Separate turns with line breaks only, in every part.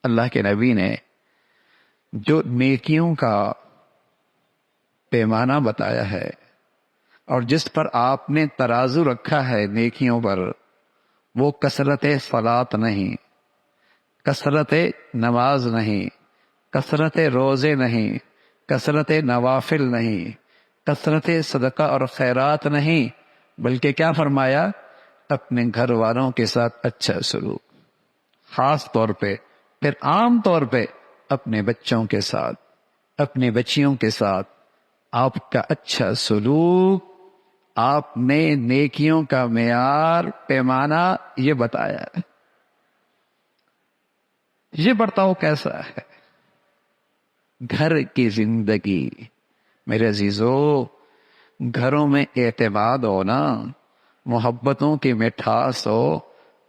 اللہ کے نبی نے جو نیکیوں کا پیمانہ بتایا ہے اور جس پر آپ نے ترازو رکھا ہے نیکیوں پر، وہ کثرت صلاۃ نہیں، کثرت نماز نہیں، کثرت روزے نہیں، کثرت نوافل نہیں، کثرت صدقہ اور خیرات نہیں، بلکہ کیا فرمایا؟ اپنے گھر والوں کے ساتھ اچھا سلوک، خاص طور پہ، پھر عام طور پہ اپنے بچوں کے ساتھ، اپنے بچیوں کے ساتھ آپ کا اچھا سلوک، آپ نے نیکیوں کا معیار پیمانہ یہ بتایا ہے۔ یہ برتاؤ کیسا ہے؟ گھر کی زندگی، میرے عزیزو، گھروں میں اعتماد ہونا، محبتوں کی مٹھاس ہو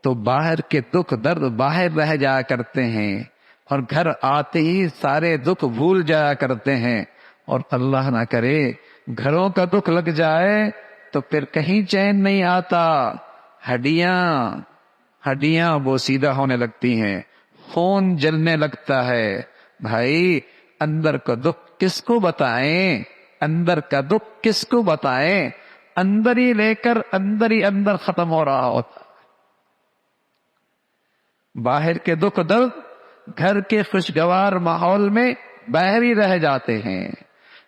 تو باہر کے دکھ درد باہر رہ جایا کرتے ہیں، اور گھر آتے ہی سارے دکھ بھول جایا کرتے ہیں، اور اللہ نہ کرے گھروں کا دکھ لگ جائے تو پھر کہیں چین نہیں آتا، ہڈیاں بوسیدہ ہونے لگتی ہیں، خون جلنے لگتا ہے۔ بھائی اندر کا دکھ کس کو بتائیں؟ اندر کا دکھ کس کو بتائیں؟ اندر ہی لے کر اندر ہی اندر ختم ہو رہا ہوتا۔ باہر کے دکھ درد گھر کے خوشگوار ماحول میں باہر ہی رہ جاتے ہیں،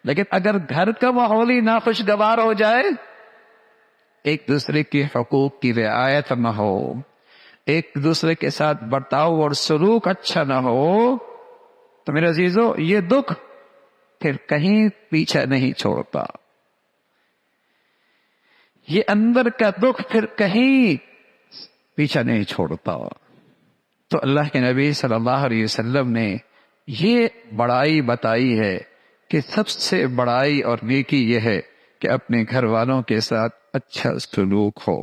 لیکن اگر گھر کا ماحول ہی ناخوشگوار ہو جائے، ایک دوسرے کے حقوق کی رعایت نہ ہو، ایک دوسرے کے ساتھ برتاؤ اور سلوک اچھا نہ ہو، تو میرے عزیزو یہ دکھ پھر کہیں پیچھا نہیں چھوڑتا، یہ اندر کا دکھ پھر کہیں پیچھا نہیں چھوڑتا۔ تو اللہ کے نبی صلی اللہ علیہ وسلم نے یہ بڑائی بتائی ہے کہ سب سے بڑائی اور نیکی یہ ہے کہ اپنے گھر والوں کے ساتھ اچھا سلوک ہو۔